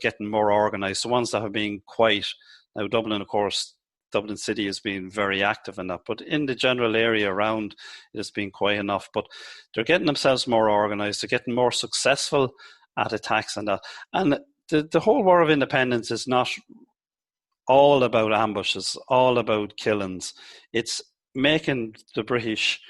getting more organised. The ones that have been quiet, now Dublin, of course, Dublin City has been very active in that, but in the general area around, it has been quiet enough. But they're getting themselves more organised. They're getting more successful at attacks and that. And the whole War of Independence is not all about ambushes, all about killings. It's making the British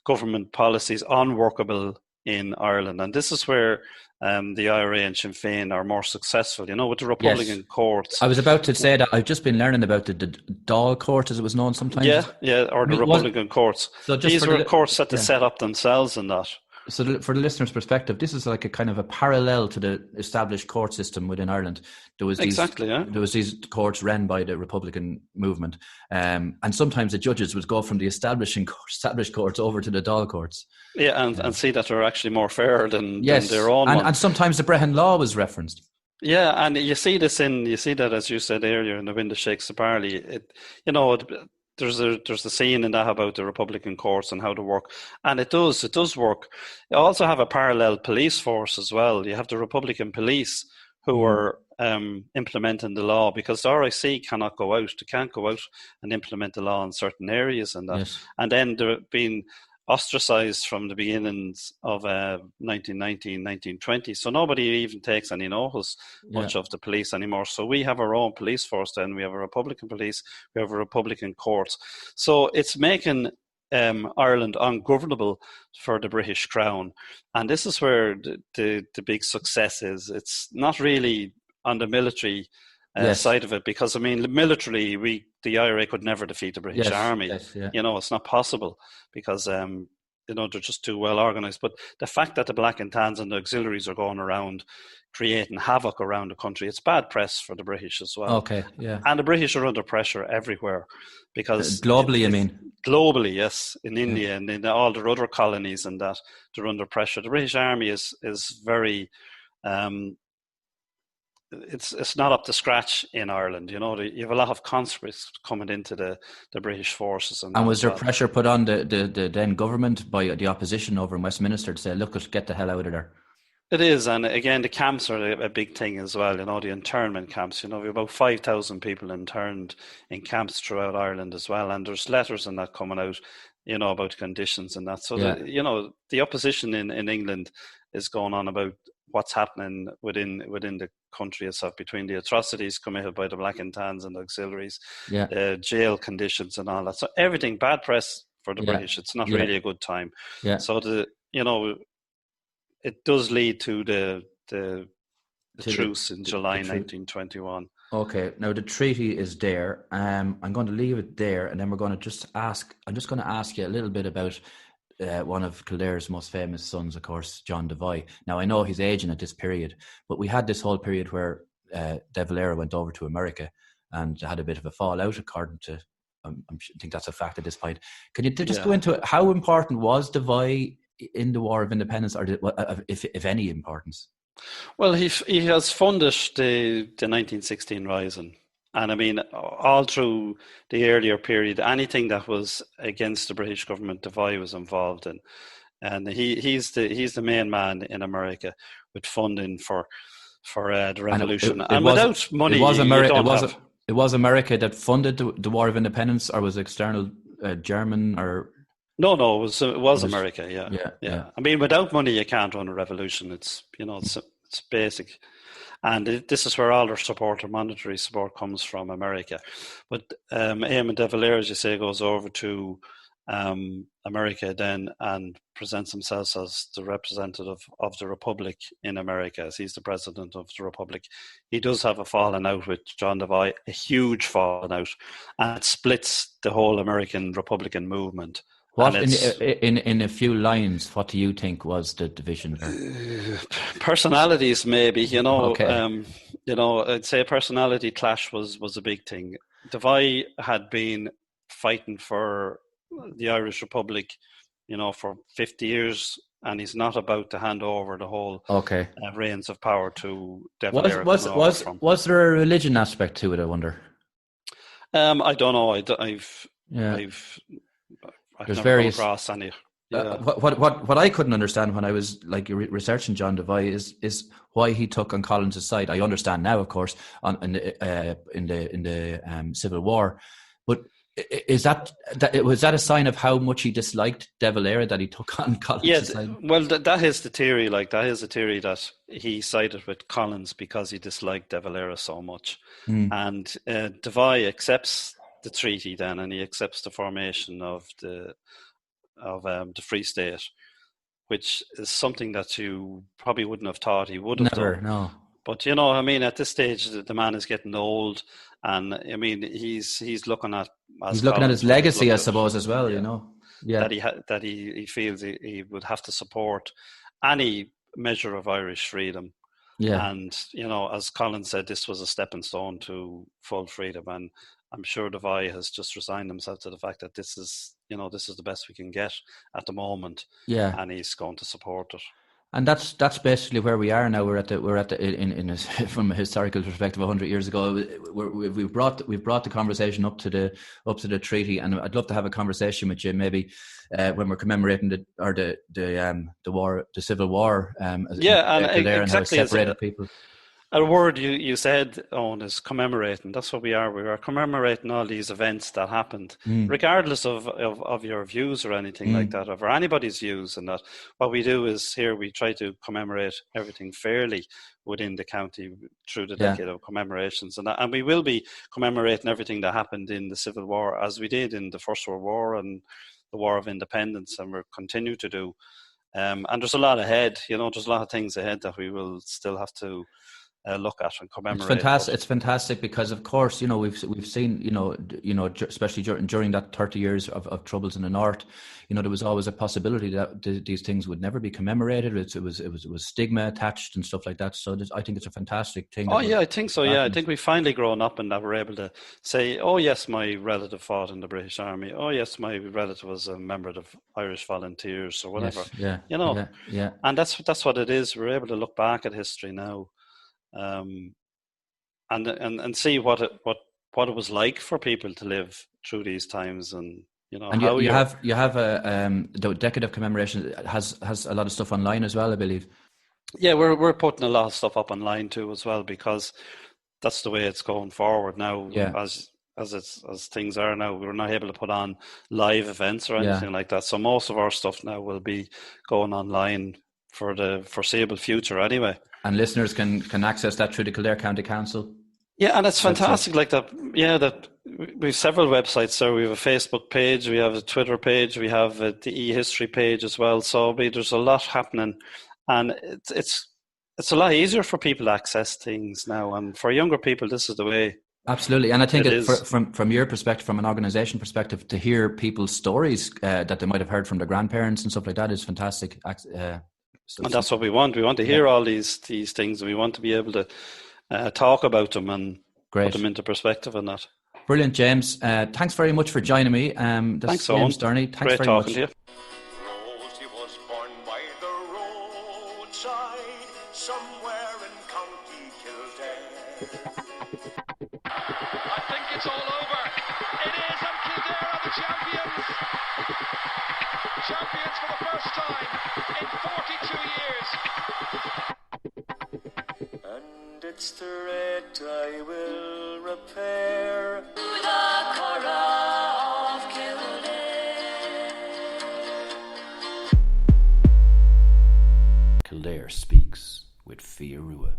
government policies unworkable in Ireland. And this is where the IRA and Sinn Féin are more successful, with the Republican courts. I was about to say that. I've just been learning about the Dáil court, as it was known sometimes. Yeah, or the Republican courts. So these were courts that they set up themselves and that. So for the listener's perspective, this is like a kind of a parallel to the established court system within Ireland. There was these courts run by the Republican movement, and sometimes the judges would go from the established courts over to the Dáil courts. Yeah, and see that they're actually more fair than their own. And sometimes the Brehon Law was referenced. Yeah, and you see that, as you said earlier, in The Wind That Shakes the Barley. There's a scene in that about the Republican courts and how they work, and it does work. You also have a parallel police force as well. You have the Republican police who are implementing the law, because the RIC cannot go out. They can't go out and implement the law in certain areas and that. Yes. And then they're being ostracised from the beginnings of 1919, 1920. So nobody even takes any notice much of the police anymore. So we have our own police force then. We have a Republican police. We have a Republican courts. So it's making Ireland ungovernable for the British Crown. And this is where the big success is. It's not really on the military side of it, because militarily the IRA could never defeat the British Army. It's not possible, because they're just too well organised. But the fact that the Black and Tans and the auxiliaries are going around creating havoc around the country, it's bad press for the British as well. Okay, yeah. And the British are under pressure everywhere, because globally, globally, yes, in India and in all their other colonies, and that they're under pressure. The British Army is very it's not up to scratch in Ireland. You have a lot of conscripts coming into the British forces. And was there pressure put on the then government by the opposition over in Westminster to say, look, let's get the hell out of there? It is, and again, the camps are a big thing as well. The internment camps. We have about 5,000 people interned in camps throughout Ireland as well, and there's letters and that coming out, about conditions and that. So the opposition in England is going on about what's happening within the country itself, between the atrocities committed by the Black and Tans and the auxiliaries, jail conditions and all that. So everything, bad press for the British. It's not really a good time. Yeah. So it does lead to the truce in July 1921. Okay, now the treaty is there. I'm going to leave it there, and then we're going to I'm just going to ask you a little bit about one of Kildare's most famous sons, of course, John Devine. Now, I know he's aging at this period, but we had this whole period where De Valera went over to America and had a bit of a fallout, according to, I think that's a fact at this point. Can you just go into it? How important was Devine in the War of Independence, or if any importance? Well, he has funded the 1916 Rising. And all through the earlier period, anything that was against the British government, Devine was involved in. And he's the main man in America with funding for the revolution. And without money, it was America that funded the War of Independence, or was it external German or? No, it was America. Yeah. Without money, you can't run a revolution. It's it's basic. And this is where all their support, or monetary support, comes from America. But Eamon de Valera, as you say, goes over to America then and presents himself as the representative of the Republic in America, as he's the president of the Republic. He does have a falling out with John Devine, a huge falling out, and it splits the whole American Republican movement. What in a few lines, what do you think was the division? Personalities, maybe. Okay. I'd say personality clash was a big thing. Devine had been fighting for the Irish Republic, for 50 years, and he's not about to hand over the whole reins of power to De Valera. Was there a religion aspect to it, I wonder? I don't know. I've There's various. Across any. Yeah. What I couldn't understand when I was like researching John Devoy is why he took on Collins' side. I understand now, of course, in the Civil War, but was that a sign of how much he disliked De Valera that he took on Collins' side? Well, that is the theory. Like that is the theory that he sided with Collins because he disliked De Valera so much, and Devoy accepts the treaty then, and he accepts the formation of the Free State, which is something that you probably wouldn't have thought he would have done. No. But you know, I mean, at this stage, the man is getting old, and I mean, he's looking at his legacy, I suppose, as well. You know, that he feels he would have to support any measure of Irish freedom. Yeah, and you know, as Colin said, this was a stepping stone to full freedom, and I'm sure Devoy has just resigned himself to the fact that this is the best we can get at the moment. Yeah, and he's going to support it. And that's basically where we are now. We're at the from a historical perspective, 100 years ago. We've brought the conversation up to the treaty, and I'd love to have a conversation with you maybe when we're commemorating the war, the Civil War. And exactly, and how it separated people. A word you said, Owen, is commemorating. That's what we are. We are commemorating all these events that happened, regardless of your views or anything like that, or anybody's views. And that what we do is here we try to commemorate everything fairly within the county through the decade of commemorations. And we will be commemorating everything that happened in the Civil War, as we did in the First World War and the War of Independence, and we'll continue to do. And there's a lot ahead. There's a lot of things ahead that we will still have to look at and commemorate. It's fantastic because, of course, we've seen, especially during that 30 years of troubles in the north, there was always a possibility that these things would never be commemorated. It was stigma attached and stuff like that. So I think it's a fantastic thing. I think so. Yeah, I think we've finally grown up and that we're able to say, oh yes, my relative fought in the British Army. Oh yes, my relative was a member of the Irish Volunteers or whatever. Yes, and that's what it is. We're able to look back at history now. And see what it was like for people to live through these times, and how you have the decade of commemoration has a lot of stuff online as well, I believe. Yeah, we're putting a lot of stuff up online too as well, because that's the way it's going forward now. As things are now, we're not able to put on live events or anything like that. So most of our stuff now will be going online for the foreseeable future anyway. And listeners can access that through the Kildare County Council. Yeah, and it's fantastic like that. Yeah, that we have several websites there. We have a Facebook page, we have a Twitter page, we have the e-history page as well. So there's a lot happening, and it's a lot easier for people to access things now. And for younger people, this is the way. Absolutely, and I think from your perspective, from an organisation perspective, to hear people's stories that they might have heard from their grandparents and stuff like that is fantastic. And that's what we want. We want to hear all these things, and we want to be able to talk about them and put them into perspective and that. Brilliant, James. Thanks very much for joining me. Thanks, James Durney. Thanks Great very talking much. To you. Rosie was born by the roadside, somewhere in County Kildare. I think it's all over. It is, and Kildare are the champions. Champions for the first time in 42 years. And it's the red I will repair to the Cora of Kildare. Kildare Speaks with Fia Rua.